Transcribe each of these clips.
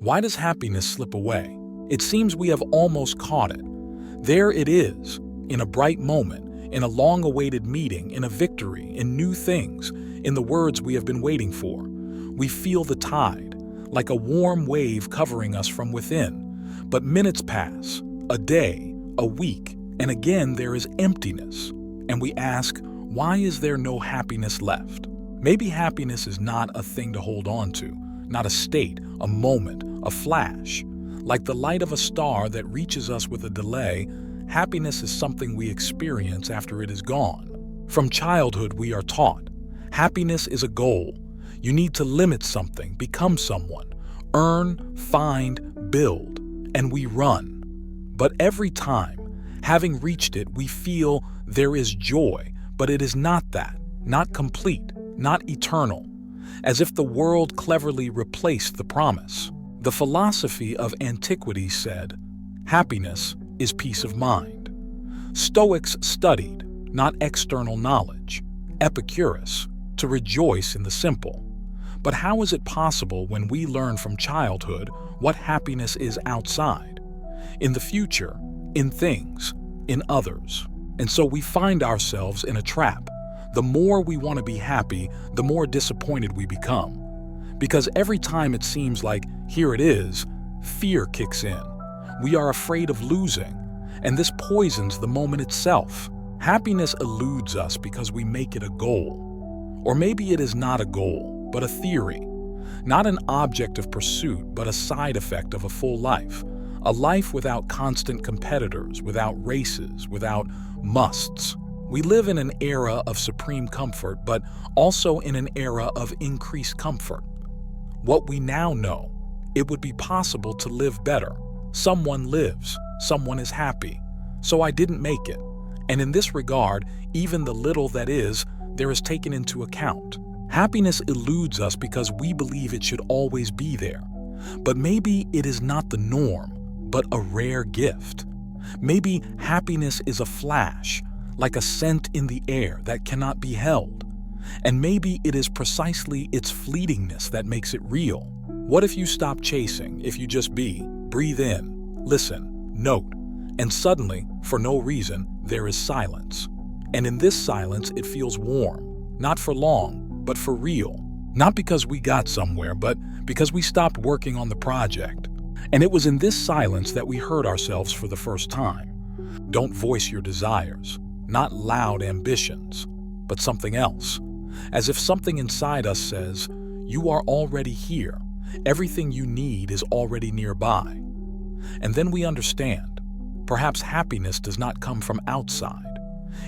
Why does happiness slip away? It seems we have almost caught it. There it is, in a bright moment, in a long-awaited meeting, in a victory, in new things, in the words we have been waiting for. We feel the tide, like a warm wave covering us from within. But minutes pass, a day, a week, and again there is emptiness. And we ask, why is there no happiness left? Maybe happiness is not a thing to hold on to, not a state, a moment, a flash. Like the light of a star that reaches us with a delay, happiness is something we experience after it is gone. From childhood we are taught, happiness is a goal. You need to limit something, become someone, earn, find, build, and we run. But every time, having reached it, we feel there is joy, but it is not that, not complete, not eternal, as if the world cleverly replaced the promise. The philosophy of antiquity said, happiness is peace of mind. Stoics studied, not external knowledge, Epicurus, to rejoice in the simple. But how is it possible when we learn from childhood what happiness is outside, in the future, in things, in others? And so we find ourselves in a trap. The more we want to be happy, the more disappointed we become. Because every time it seems like, here it is, fear kicks in. We are afraid of losing, and this poisons the moment itself. Happiness eludes us because we make it a goal. Or maybe it is not a goal, but a theory. Not an object of pursuit, but a side effect of a full life. A life without constant competitors, without races, without musts. We live in an era of supreme comfort, but also in an era of increased comfort. What we now know, it would be possible to live better. Someone lives, someone is happy. So I didn't make it. And in this regard, even the little that is, there is taken into account. Happiness eludes us because we believe it should always be there. But maybe it is not the norm, but a rare gift. Maybe happiness is a flash, like a scent in the air that cannot be held. And maybe it is precisely its fleetingness that makes it real. What if you stop chasing, if you just be, breathe in, listen, note, and suddenly, for no reason, there is silence. And in this silence, it feels warm, not for long, but for real. Not because we got somewhere, but because we stopped working on the project. And it was in this silence that we heard ourselves for the first time. Don't voice your desires, not loud ambitions, but something else. As if something inside us says, you are already here. Everything you need is already nearby. And then we understand. Perhaps happiness does not come from outside.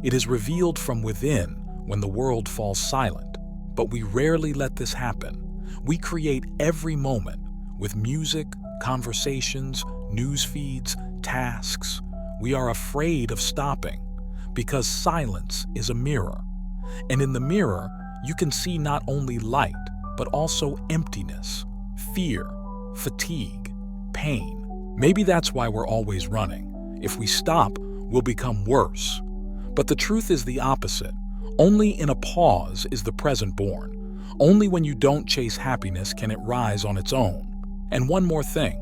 It is revealed from within when the world falls silent. But we rarely let this happen. We create every moment with music, conversations, news feeds, tasks. We are afraid of stopping because silence is a mirror. And in the mirror, you can see not only light, but also emptiness, fear, fatigue, pain. Maybe that's why we're always running. If we stop, we'll become worse. But the truth is the opposite. Only in a pause is the present born. Only when you don't chase happiness can it rise on its own. And one more thing.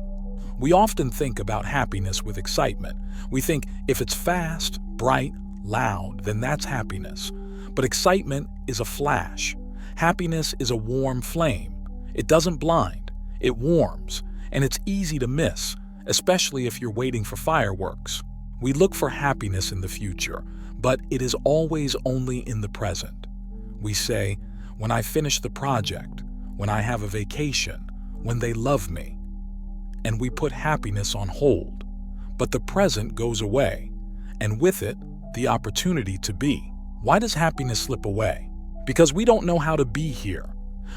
We often think about happiness with excitement. We think if it's fast, bright, loud, then that's happiness. But excitement is a flash. Happiness is a warm flame. It doesn't blind, it warms, and it's easy to miss, especially if you're waiting for fireworks. We look for happiness in the future, but it is always only in the present. We say, when I finish the project, when I have a vacation, when they love me. And we put happiness on hold. But the present goes away, and with it, the opportunity to be. Why does happiness slip away? Because we don't know how to be here.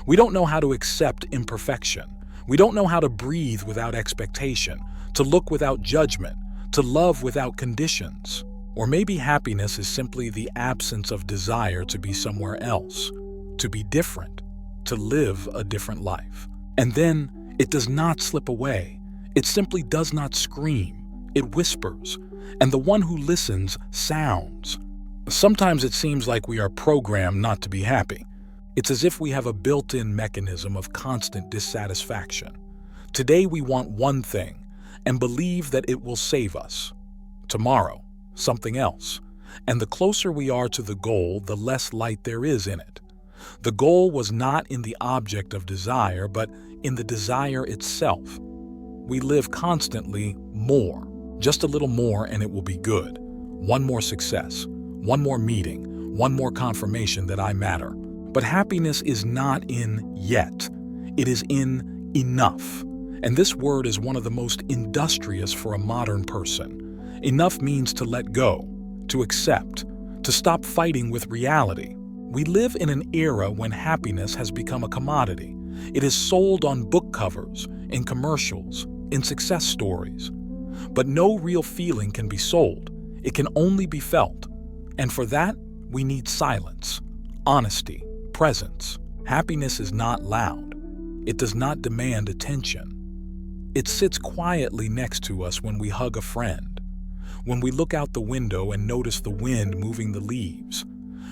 We don't know how to accept imperfection. We don't know how to breathe without expectation, to look without judgment, to love without conditions. Or maybe happiness is simply the absence of desire to be somewhere else, to be different, to live a different life. And then it does not slip away. It simply does not scream. It whispers. And the one who listens sounds. Sometimes it seems like we are programmed not to be happy. It's as if we have a built-in mechanism of constant dissatisfaction. Today we want one thing and believe that it will save us. Tomorrow, something else. And the closer we are to the goal, the less light there is in it. The goal was not in the object of desire, but in the desire itself. We live constantly more, just a little more and it will be good. One more success, one more meeting, one more confirmation that I matter. But happiness is not in yet, it is in enough. And this word is one of the most industrious for a modern person. Enough means to let go, to accept, to stop fighting with reality. We live in an era when happiness has become a commodity. It is sold on book covers, in commercials, in success stories. But no real feeling can be sold. It can only be felt. And for that, we need silence, honesty, presence. Happiness is not loud. It does not demand attention. It sits quietly next to us when we hug a friend, when we look out the window and notice the wind moving the leaves,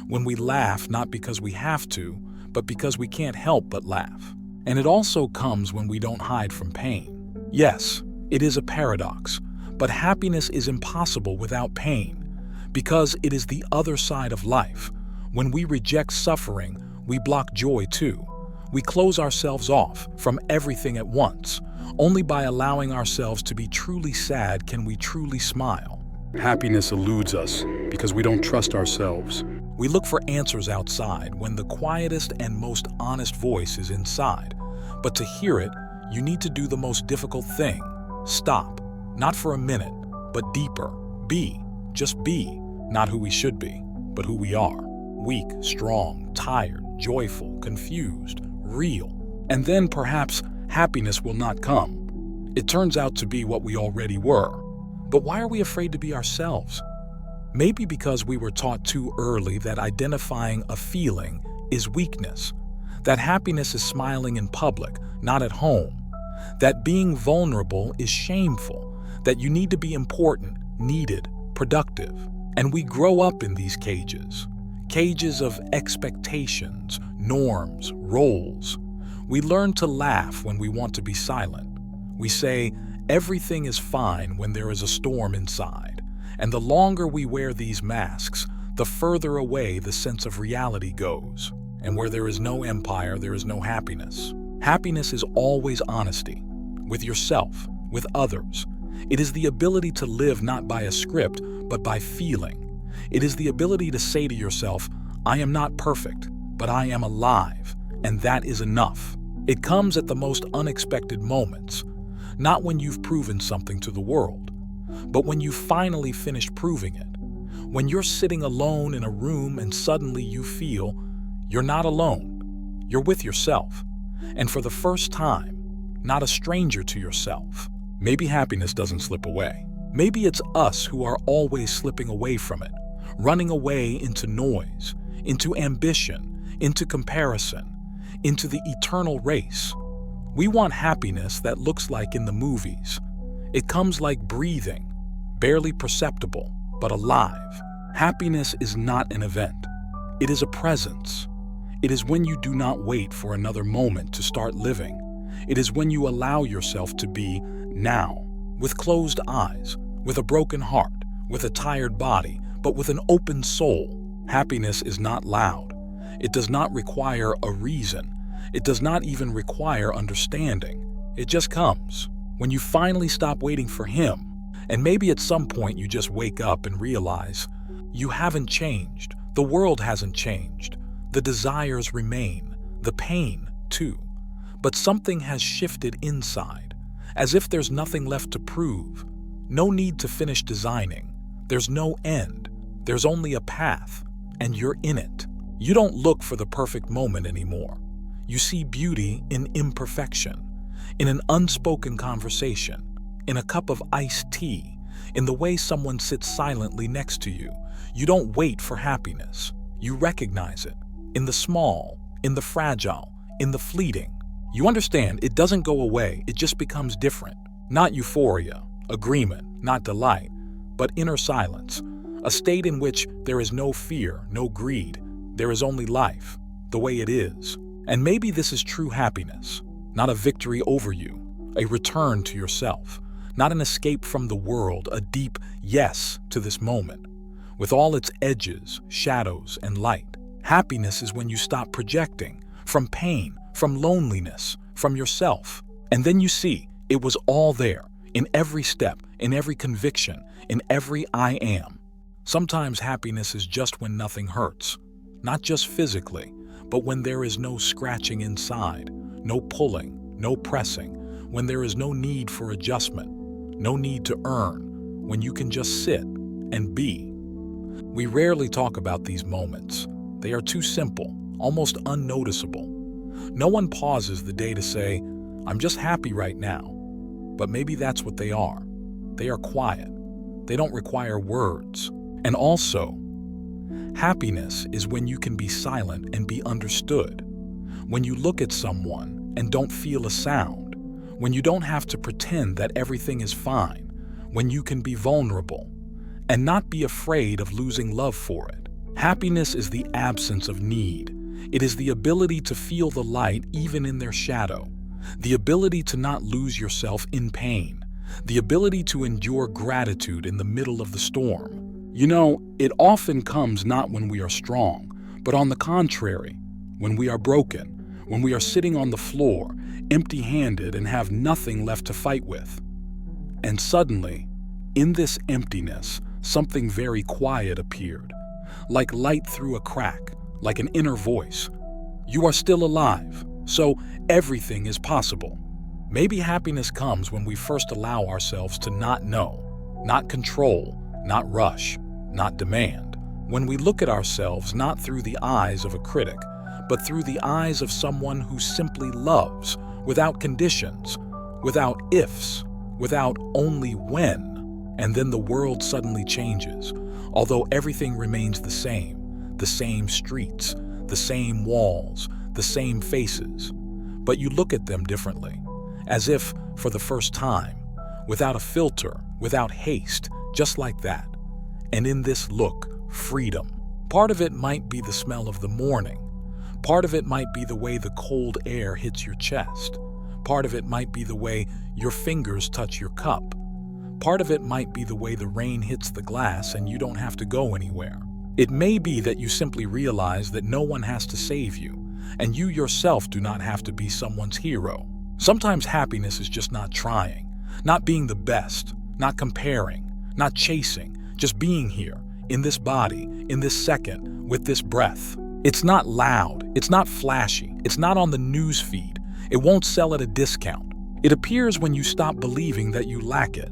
when we laugh not because we have to, but because we can't help but laugh. And it also comes when we don't hide from pain. Yes, it is a paradox, but happiness is impossible without pain, because it is the other side of life. When we reject suffering, we block joy too. We close ourselves off from everything at once. Only by allowing ourselves to be truly sad can we truly smile. Happiness eludes us because we don't trust ourselves. We look for answers outside when the quietest and most honest voice is inside. But to hear it, you need to do the most difficult thing. Stop. Not for a minute, but deeper. Be. Just be. Not who we should be, but who we are. Weak, strong, tired, joyful, confused, real. And then perhaps happiness will not come. It turns out to be what we already were. But why are we afraid to be ourselves? Maybe because we were taught too early that identifying a feeling is weakness, that happiness is smiling in public, not at home, that being vulnerable is shameful, that you need to be important, needed, productive. And we grow up in these cages of expectations, norms, roles. We learn to laugh when we want to be silent. We say, everything is fine when there is a storm inside. And the longer we wear these masks, the further away the sense of reality goes. And where there is no empire, there is no happiness. Happiness is always honesty, with yourself, with others. It is the ability to live not by a script, but by feeling. It is the ability to say to yourself, I am not perfect, but I am alive, and that is enough. It comes at the most unexpected moments, not when you've proven something to the world, but when you finally finish proving it. When you're sitting alone in a room and suddenly you feel you're not alone, you're with yourself, and for the first time, not a stranger to yourself. Maybe happiness doesn't slip away. Maybe it's us who are always slipping away from it, running away into noise, into ambition, into comparison, into the eternal race. We want happiness that looks like in the movies. It comes like breathing, barely perceptible, but alive. Happiness is not an event. It is a presence. It is when you do not wait for another moment to start living. It is when you allow yourself to be now, with closed eyes, with a broken heart, with a tired body, but with an open soul. Happiness is not loud. It does not require a reason. It does not even require understanding. It just comes when you finally stop waiting for him. And maybe at some point you just wake up and realize you haven't changed. The world hasn't changed. The desires remain, the pain too. But something has shifted inside, as if there's nothing left to prove. No need to finish designing. There's no end. There's only a path, and you're in it. You don't look for the perfect moment anymore. You see beauty in imperfection, in an unspoken conversation, in a cup of iced tea, in the way someone sits silently next to you. You don't wait for happiness. You recognize it, in the small, in the fragile, in the fleeting. You understand, it doesn't go away, it just becomes different. Not euphoria, agreement, not delight, but inner silence, a state in which there is no fear, no greed. There is only life, the way it is. And maybe this is true happiness, not a victory over you, a return to yourself, not an escape from the world, a deep yes to this moment, with all its edges, shadows, and light. Happiness is when you stop projecting from pain, from loneliness, from yourself. And then you see it was all there, in every step, in every conviction, in every I am. Sometimes happiness is just when nothing hurts, not just physically, but when there is no scratching inside, no pulling, no pressing, when there is no need for adjustment, no need to earn, when you can just sit and be. We rarely talk about these moments. They are too simple, almost unnoticeable. No one pauses the day to say, I'm just happy right now. But maybe that's what they are. They are quiet. They don't require words. And also, happiness is when you can be silent and be understood. When you look at someone and don't feel a sound. When you don't have to pretend that everything is fine. When you can be vulnerable and not be afraid of losing love for it. Happiness is the absence of need. It is the ability to feel the light even in their shadow. The ability to not lose yourself in pain. The ability to endure gratitude in the middle of the storm. You know, it often comes not when we are strong, but on the contrary, when we are broken, when we are sitting on the floor, empty-handed and have nothing left to fight with. And suddenly, in this emptiness, something very quiet appeared, like light through a crack, like an inner voice. You are still alive, so everything is possible. Maybe happiness comes when we first allow ourselves to not know, not control, not rush, not demand. When we look at ourselves not through the eyes of a critic, but through the eyes of someone who simply loves, without conditions, without ifs, without only when. And then the world suddenly changes, although everything remains the same streets, the same walls, the same faces. But you look at them differently, as if for the first time, without a filter, without haste, just like that. And in this look, freedom. Part of it might be the smell of the morning. Part of it might be the way the cold air hits your chest. Part of it might be the way your fingers touch your cup. Part of it might be the way the rain hits the glass and you don't have to go anywhere. It may be that you simply realize that no one has to save you, and you yourself do not have to be someone's hero. Sometimes happiness is just not trying, not being the best, not comparing, not chasing, just being here, in this body, in this second, with this breath. It's not loud, it's not flashy, it's not on the news feed, it won't sell at a discount. It appears when you stop believing that you lack it.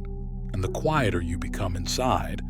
And the quieter you become inside,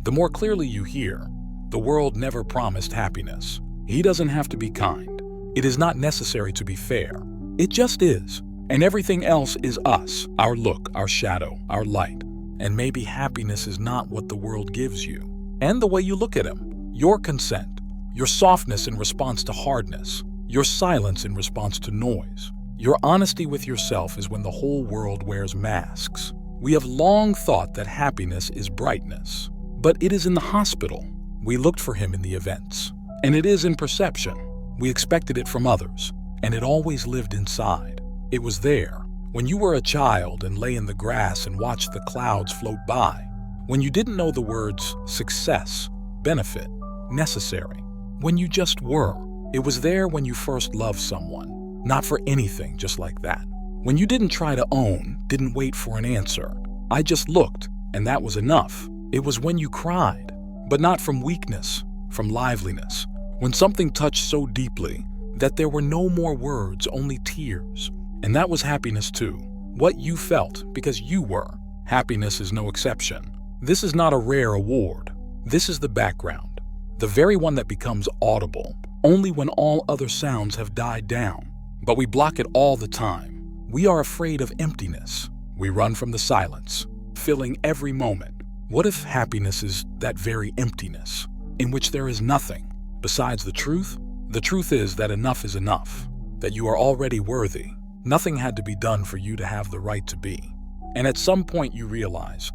the more clearly you hear, the world never promised happiness. He doesn't have to be kind. It is not necessary to be fair. It just is. And everything else is us, our look, our shadow, our light. And maybe happiness is not what the world gives you. And the way you look at him, your consent, your softness in response to hardness, your silence in response to noise. Your honesty with yourself is when the whole world wears masks. We have long thought that happiness is brightness, but it is in the hospital. We looked for him in the events, and it is in perception. We expected it from others, and it always lived inside. It was there, when you were a child and lay in the grass and watched the clouds float by, when you didn't know the words success, benefit, necessary, when you just were. It was there when you first loved someone, not for anything, just like that. When you didn't try to own, didn't wait for an answer. I just looked, and that was enough. It was when you cried, but not from weakness, from liveliness. When something touched so deeply that there were no more words, only tears. And that was happiness too. What you felt because you were. Happiness is no exception. This is not a rare award. This is the background. The very one that becomes audible, only when all other sounds have died down. But we block it all the time. We are afraid of emptiness. We run from the silence, filling every moment. What if happiness is that very emptiness, in which there is nothing besides the truth? The truth is that enough is enough, that you are already worthy. Nothing had to be done for you to have the right to be. And at some point you realize,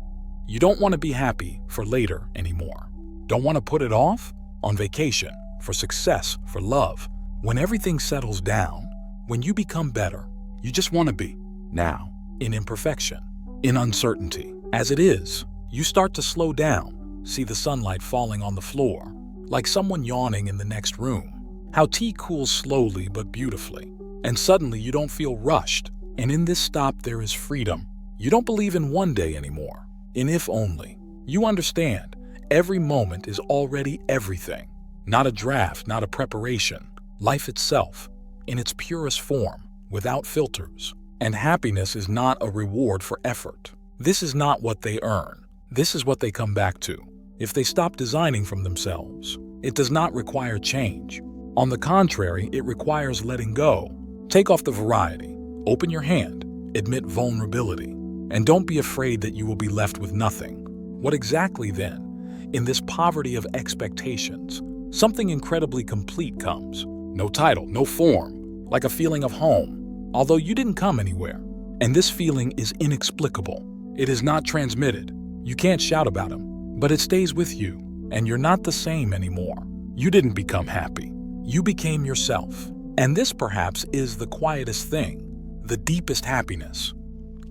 you don't want to be happy for later anymore. Don't want to put it off? On vacation, for success, for love. When everything settles down, when you become better, you just want to be now. in imperfection, in uncertainty. As it is, you start to slow down, see the sunlight falling on the floor, like someone yawning in the next room. How tea cools slowly but beautifully. And suddenly you don't feel rushed. And in this stop there is freedom. You don't believe in one day anymore, in if only. You understand, every moment is already everything. Not a draft, not a preparation. Life itself, in its purest form, without filters. And happiness is not a reward for effort. This is not what they earn. This is what they come back to. If they stop designing from themselves, it does not require change. On the contrary, it requires letting go. Take off the variety. Open your hand. Admit vulnerability. And don't be afraid that you will be left with nothing. What exactly then? In this poverty of expectations, something incredibly complete comes. No title, no form, like a feeling of home, although you didn't come anywhere. And this feeling is inexplicable. It is not transmitted. You can't shout about him, but it stays with you, and you're not the same anymore. You didn't become happy. You became yourself. And this perhaps is the quietest thing, the deepest happiness.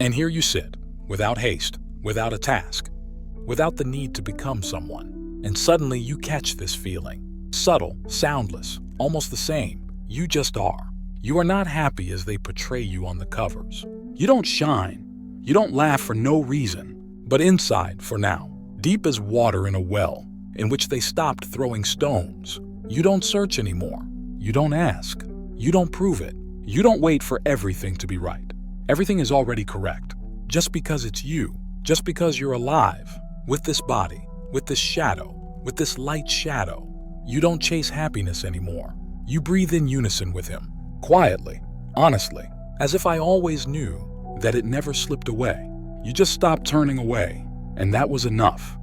And here you sit, without haste, without a task, without the need to become someone. And suddenly you catch this feeling. Subtle, soundless, almost the same. You just are. You are not happy as they portray you on the covers. You don't shine. You don't laugh for no reason. But inside, for now, deep as water in a well, in which they stopped throwing stones. You don't search anymore. You don't ask. You don't prove it. You don't wait for everything to be right. Everything is already correct. Just because it's you. Just because you're alive. With this body. With this shadow. With this light shadow. You don't chase happiness anymore. You breathe in unison with him. Quietly. Honestly. As if I always knew that it never slipped away. You just stopped turning away. And that was enough.